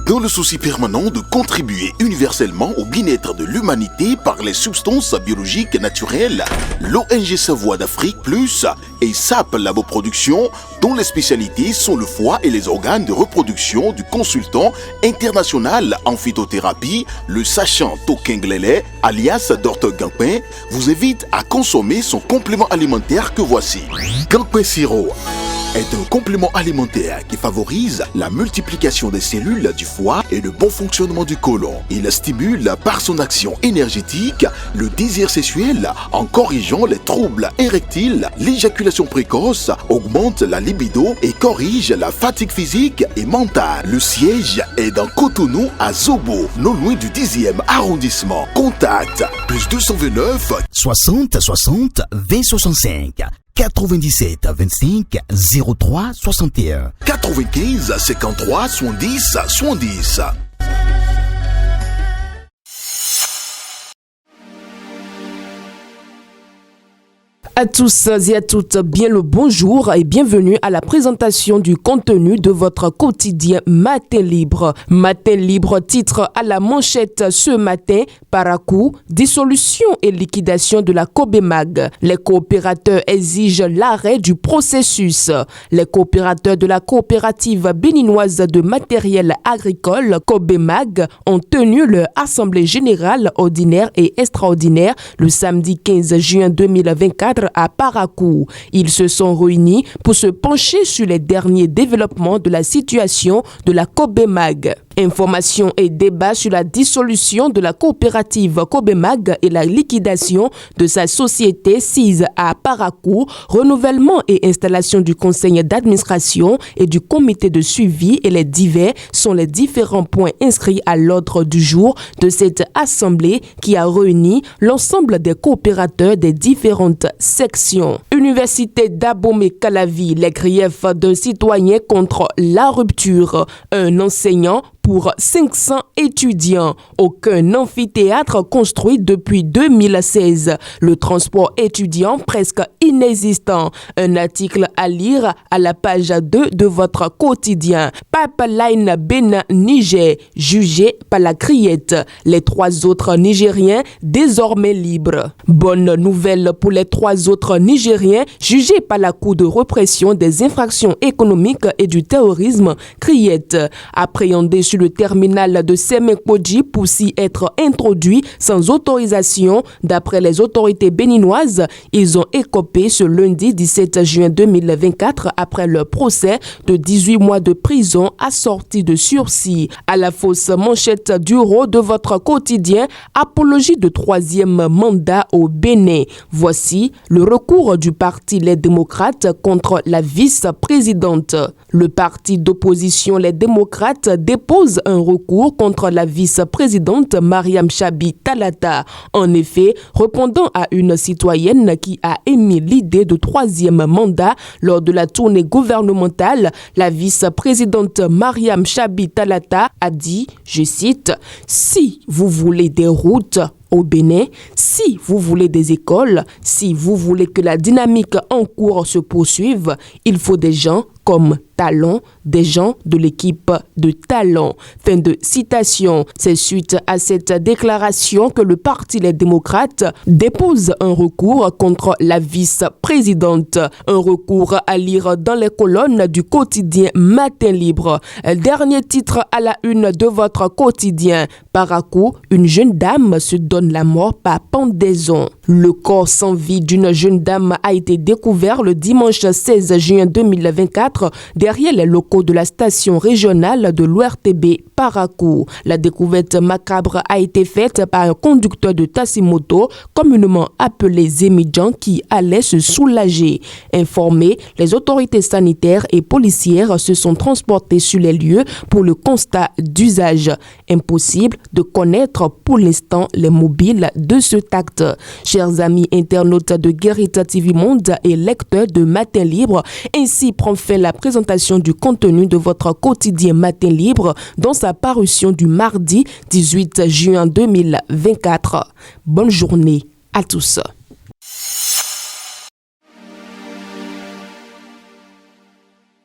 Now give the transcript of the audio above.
Dans le souci permanent de contribuer universellement au bien-être de l'humanité par les substances biologiques naturelles, l'ONG Savoie d'Afrique Plus et SAP Laboproduction, dont les spécialités sont le foie et les organes de reproduction du consultant international en phytothérapie, le sachant Tokenglele, alias Dr Gampin, vous invite à consommer son complément alimentaire que voici. Gampin Siro est un complément alimentaire qui favorise la multiplication des cellules du foie et le bon fonctionnement du côlon. Il stimule par son action énergétique le désir sexuel en corrigeant les troubles érectiles, l'éjaculation précoce, augmente la libido et corrige la fatigue physique et mentale. Le siège est dans Cotonou à Zobo, non loin du 10e arrondissement. Contact plus 229 60 60 20 65 97 25 03 61 95 53 70 70. À tous et à toutes, bien le bonjour et bienvenue à la présentation du contenu de votre quotidien Matin Libre. Matin Libre titre à la manchette ce matin, Parakou, dissolution et liquidation de la Cobemag. Les coopérateurs exigent l'arrêt du processus. Les coopérateurs de la coopérative béninoise de matériel agricole Cobemag ont tenu leur assemblée générale ordinaire et extraordinaire le samedi 15 juin 2024 à Parakou. Ils se sont réunis pour se pencher sur les derniers développements de la situation de la Cobemag. Information et débat sur la dissolution de la coopérative Cobemag et la liquidation de sa société sise à Parakou, renouvellement et installation du conseil d'administration et du comité de suivi et les divers sont les différents points inscrits à l'ordre du jour de cette assemblée qui a réuni l'ensemble des coopérateurs des différentes sections. Université d'Abomey-Calavi, les griefs d'un citoyen contre la rupture. Un enseignant pour 500 étudiants. Aucun amphithéâtre construit depuis 2016. Le transport étudiant presque inexistant. Un article à lire à la page 2 de votre quotidien. Pipeline Bénin Niger, jugé par la criette. Les 3 autres Nigériens désormais libres. Bonne nouvelle pour les 3 autres Nigériens jugés par la Cour de répression des infractions économiques et du terrorisme, criette. Appréhendés sur le terminal de Semenkoji pour s'y être introduits sans autorisation. D'après les autorités béninoises, ils ont écopé ce lundi 17 juin 2024 après leur procès de 18 mois de prison assorti de sursis. À la fausse manchette du RO de votre quotidien, apologie de 3e mandat au Bénin. Voici le recours du parti Les Démocrates contre la vice-présidente. Le parti d'opposition Les Démocrates dépose un recours contre la vice-présidente Mariam Chabi Talata. En effet, répondant à une citoyenne qui a émis l'idée de 3e mandat lors de la tournée gouvernementale, la vice-présidente Mariam Chabi Talata a dit, je cite, « Si vous voulez des routes au Bénin, si vous voulez des écoles, si vous voulez que la dynamique en cours se poursuive, il faut des gens comme Talon, des gens de l'équipe de Talon. » Fin de citation. C'est suite à cette déclaration que le Parti Les Démocrates dépose un recours contre la vice-présidente. Un recours à lire dans les colonnes du quotidien Matin Libre. Dernier titre à la une de votre quotidien. Parakou, une jeune dame se donne la mort par pendaison. Le corps sans vie d'une jeune dame a été découvert le dimanche 16 juin 2024 derrière les locaux de la station régionale de l'ORTB Parakou. La découverte macabre a été faite par un conducteur de taxi-moto, communément appelé Zémidjan, qui allait se soulager. Informés, les autorités sanitaires et policières se sont transportées sur les lieux pour le constat d'usage. Impossible de connaître pour l'instant les mobiles de cet acte. Chers amis internautes de Guérita TV Monde et lecteurs de Matin Libre, ainsi prend fin la présentation du contenu de votre quotidien Matin Libre dans sa parution du mardi 18 juin 2024. Bonne journée à tous.